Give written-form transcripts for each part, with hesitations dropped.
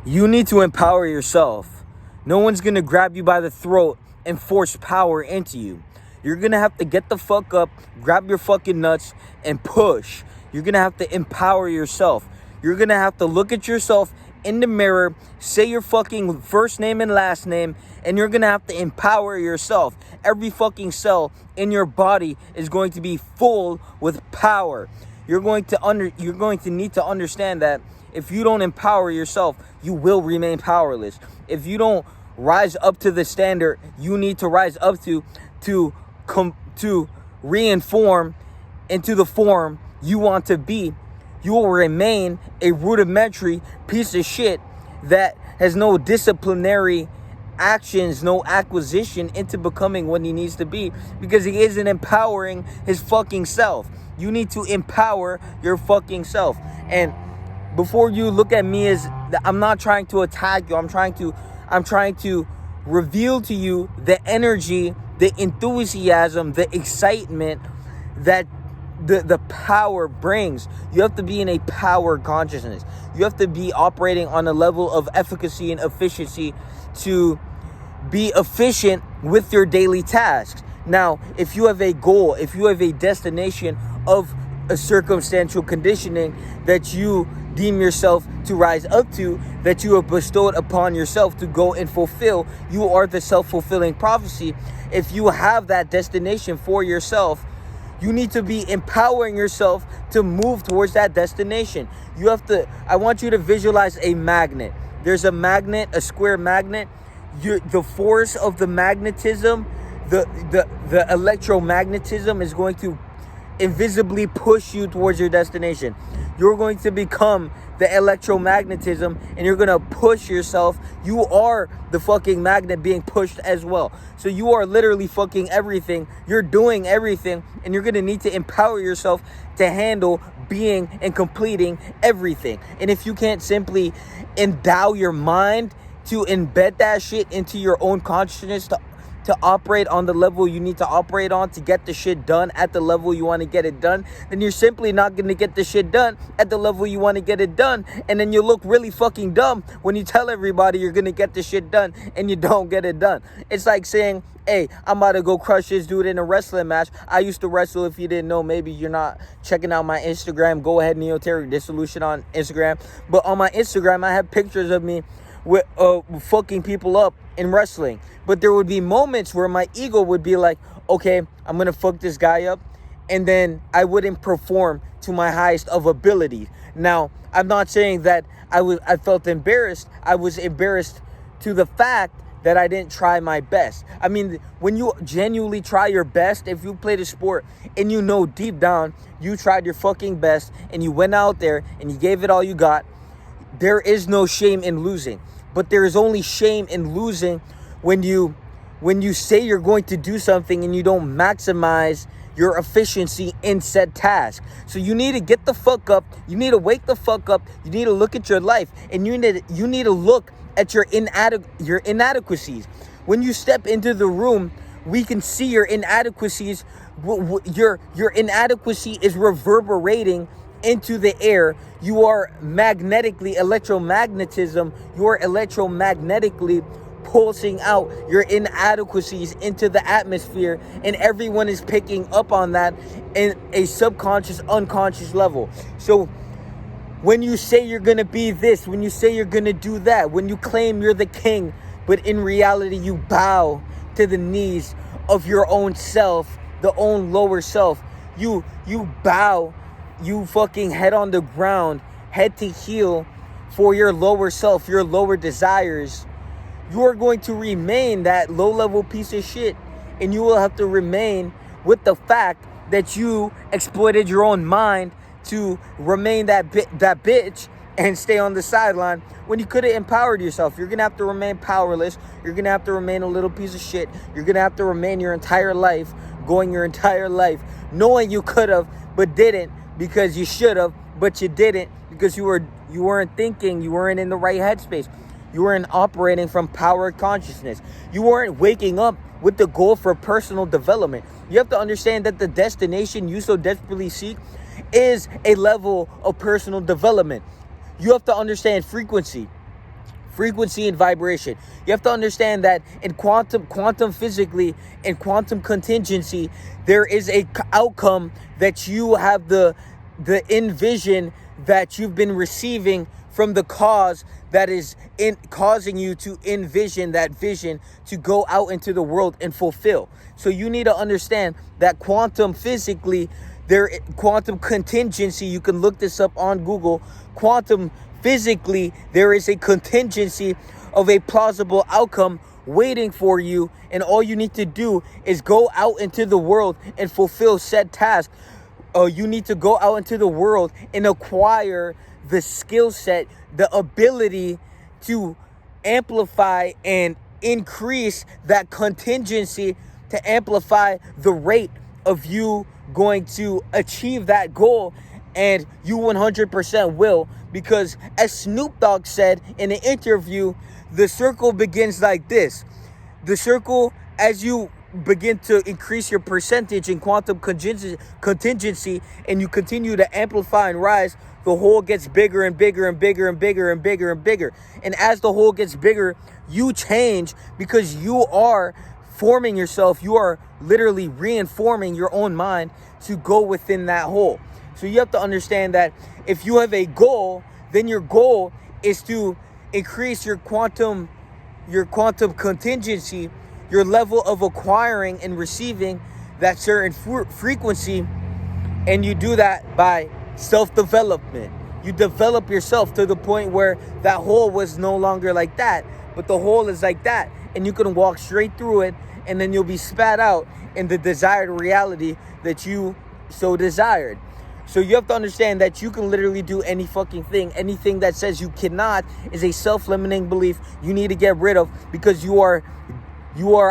You need to empower yourself. No one's going to grab you by the throat and force power into you. You're going to have to get the fuck up, grab your fucking nuts, and push. You're going to have to empower yourself. You're going to have to look at yourself in the mirror, say your fucking first name and last name, and you're going to have to empower yourself. Every fucking cell in your body is going to be full with power. You're going to need to understand that if you don't empower yourself, you will remain powerless. If you don't rise up to the standard you need to rise up to reinform into the form you want to be, you will remain a rudimentary piece of shit that has no disciplinary actions, no acquisition into becoming what he needs to be, because he isn't empowering his fucking self. You need to empower your fucking self. And before you look at me as, I'm not trying to attack you. I'm trying to reveal to you the energy, the enthusiasm, the excitement that the power brings. You have to be in a power consciousness. You have to be operating on a level of efficacy and efficiency to be efficient with your daily tasks. Now, if you have a goal, if you have a destination of a circumstantial conditioning that you deem yourself to rise up to, that you have bestowed upon yourself to go and fulfill, you are the self-fulfilling prophecy. If you have that destination for yourself, you need to be empowering yourself to move towards that destination. I want you to visualize a magnet. There's a magnet, a square magnet. The force of the magnetism, the electromagnetism is going to invisibly push you towards your destination. You're going to become the electromagnetism, and you're going to push yourself. You are the fucking magnet being pushed as well. So you are literally fucking everything. You're doing everything, and you're going to need to empower yourself to handle being and completing everything. And if you can't simply endow your mind to embed that shit into your own consciousness, to operate on the level you need to operate on, to get the shit done at the level you want to get it done, then you're simply not going to get the shit done at the level you want to get it done. And then you look really fucking dumb when you tell everybody you're going to get the shit done and you don't get it done. It's like saying, hey, I'm about to go crush this dude in a wrestling match. I used to wrestle. If you didn't know, maybe you're not checking out my Instagram. Go ahead, Neoteric Dissolution on Instagram. But on my Instagram, I have pictures of me with fucking people up in wrestling. But there would be moments where my ego would be like, okay, I'm gonna fuck this guy up, and then I wouldn't perform to my highest of ability. Now, I'm not saying that I felt embarrassed. I was embarrassed to the fact that I didn't try my best. I mean, when you genuinely try your best, if you played a sport and you know deep down you tried your fucking best and you went out there and you gave it all you got, there is no shame in losing. But there is only shame in losing when you say you're going to do something and you don't maximize your efficiency in said task. So you need to get the fuck up. You need to wake the fuck up. You need to look at your life, and you need to look at your inadequacies. When you step into the room, we can see your inadequacies. Your inadequacy is reverberating into the air. You are electromagnetically pulsing out your inadequacies into the atmosphere, and everyone is picking up on that in a subconscious, unconscious level. So when you say you're gonna be this, when you say you're gonna do that, when you claim you're the king, but in reality you bow to the knees of your own self, the own lower self, you bow, you fucking head on the ground, head to heel for your lower self, your lower desires, you are going to remain that low-level piece of shit, and you will have to remain with the fact that you exploited your own mind to remain that bitch and stay on the sideline when you could have empowered yourself. You're going to have to remain powerless. You're going to have to remain a little piece of shit. You're going to have to remain your entire life, going your entire life, knowing you could have but didn't, because you should have but you didn't, because you weren't thinking, you weren't in the right headspace. You weren't operating from power consciousness. You weren't waking up with the goal for personal development. You have to understand that the destination you so desperately seek is a level of personal development. You have to understand frequency. frequency and vibration. You have to understand that in quantum physically, and quantum contingency, there is a outcome that you have the envision that you've been receiving from the cause that is causing you to envision that vision to go out into the world and fulfill. So you need to understand that quantum physically, quantum contingency, you can look this up on Google. Quantum physically, there is a contingency of a plausible outcome waiting for you, and all you need to do is go out into the world and fulfill said task. You need to go out into the world and acquire the skill set, the ability to amplify and increase that contingency, to amplify the rate of you going to achieve that goal. And you 100% will, because as Snoop Dogg said in an interview, the circle begins like this. The circle, as you begin to increase your percentage in quantum contingency, and you continue to amplify and rise, the hole gets bigger and bigger and bigger and bigger and bigger and bigger. And as the hole gets bigger, you change, because you are forming yourself. You are literally reinforming your own mind to go within that hole. So you have to understand that if you have a goal, then your goal is to increase your quantum contingency, your level of acquiring and receiving that certain frequency. And you do that by self-development. You develop yourself to the point where that hole was no longer like that, but the hole is like that, and you can walk straight through it, and then you'll be spat out in the desired reality that you so desired. So you have to understand that you can literally do any fucking thing. Anything that says you cannot is a self-limiting belief you need to get rid of, because you are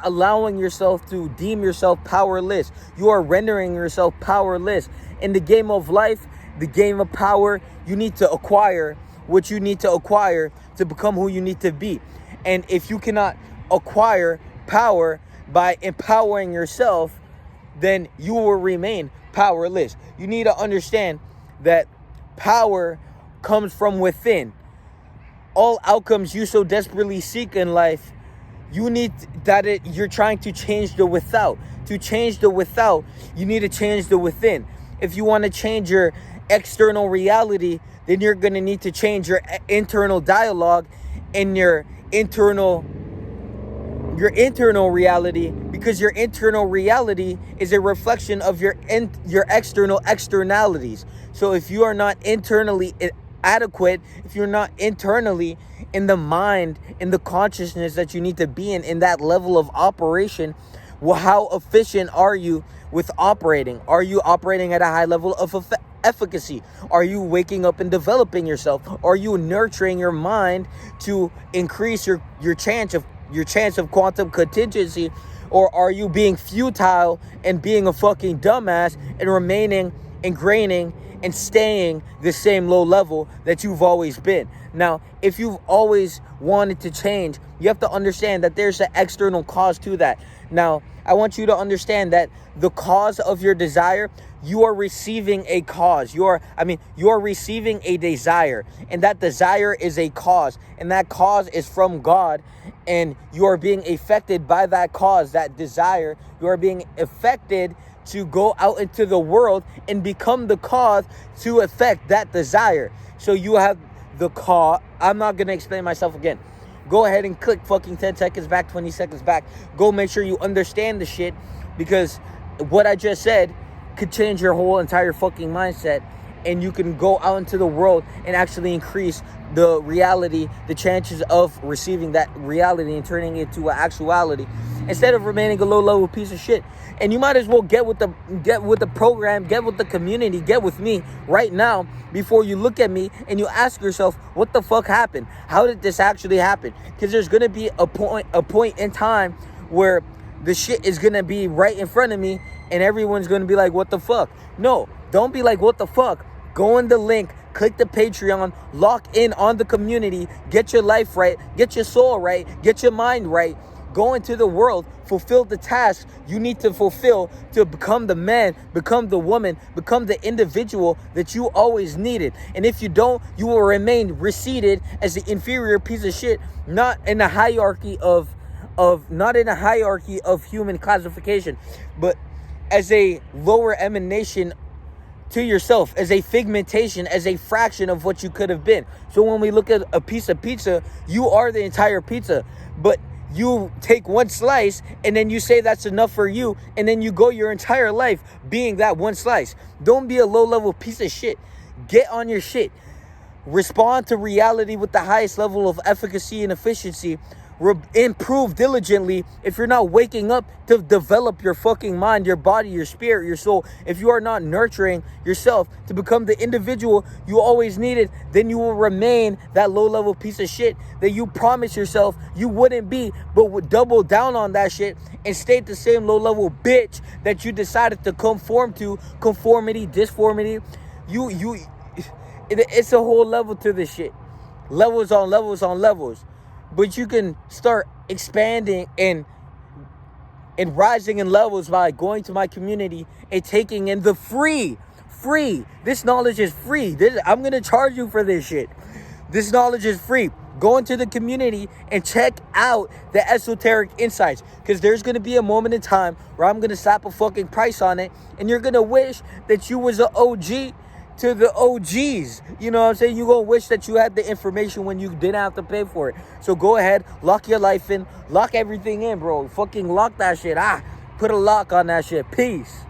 allowing yourself to deem yourself powerless. You are rendering yourself powerless. In the game of life, the game of power, you need to acquire what you need to acquire to become who you need to be. And if you cannot acquire power by empowering yourself, then you will remain powerless. You need to understand that power comes from within. All outcomes you so desperately seek in life, you're trying to change the without. To change the without, you need to change the within. If you want to change your external reality, then you're going to need to change your internal dialogue and your internal reality, because your internal reality is a reflection of your external externalities. So if you are not internally adequate, if you're not internally in the mind, in the consciousness that you need to be in that level of operation, well, how efficient are you with operating? Are you operating at a high level of efficacy? Are you waking up and developing yourself? Are you nurturing your mind to increase your chance of quantum contingency? Or are you being futile and being a fucking dumbass and remaining ingraining and staying the same low level that you've always been? Now, if you've always wanted to change, you have to understand that there's an external cause to that. Now, I want you to understand that the cause of your desire, you are receiving a cause. You are receiving a desire, and that desire is a cause, and that cause is from God, and you are being affected by that cause, that desire. You are being affected to go out into the world and become the cause to affect that desire. So you have the cause. I'm not going to explain myself again. Go ahead and click fucking 10 seconds back, 20 seconds back. Go make sure you understand the shit, because what I just said could change your whole entire fucking mindset, and you can go out into the world and actually increase the reality, the chances of receiving that reality and turning it into an actuality, instead of remaining a low-level piece of shit. And you might as well get with the program, get with the community, get with me right now, before you look at me and you ask yourself, what the fuck happened? How did this actually happen? Because there's gonna be a point in time where the shit is gonna be right in front of me, and everyone's gonna be like, what the fuck? No, don't be like, what the fuck? Go in the link, click the Patreon, lock in on the community, get your life right, get your soul right, get your mind right. go into the world, fulfill the task you need to fulfill to become the man, become the woman, become the individual that you always needed. And if you don't, you will remain receded as the inferior piece of shit, not in a hierarchy of human classification, but as a lower emanation to yourself, as a figmentation, as a fraction of what you could have been. So when we look at a piece of pizza, you are the entire pizza, but you take one slice and then you say that's enough for you, and then you go your entire life being that one slice. Don't be a low-level piece of shit. Get on your shit. Respond to reality with the highest level of efficacy and efficiency. Improve diligently if you're not waking up to develop your fucking mind, your body, your spirit, your soul. If you are not nurturing yourself to become the individual you always needed, then you will remain that low-level piece of shit that you promised yourself you wouldn't be, but would double down on that shit and stay the same low-level bitch that you decided to conform to. Conformity, disformity. It's a whole level to this shit. Levels on levels on levels. But you can start expanding and rising in levels by going to my community and taking in the free. This knowledge is free. I'm going to charge you for this shit. This knowledge is free. Go into the community and check out the esoteric insights, because there's going to be a moment in time where I'm going to slap a fucking price on it, and you're going to wish that you was an OG to the OGs. You know what I'm saying? You're going to wish that you had the information when you didn't have to pay for it. So go ahead, lock your life in, lock everything in, bro. Fucking lock that shit. Put a lock on that shit. Peace.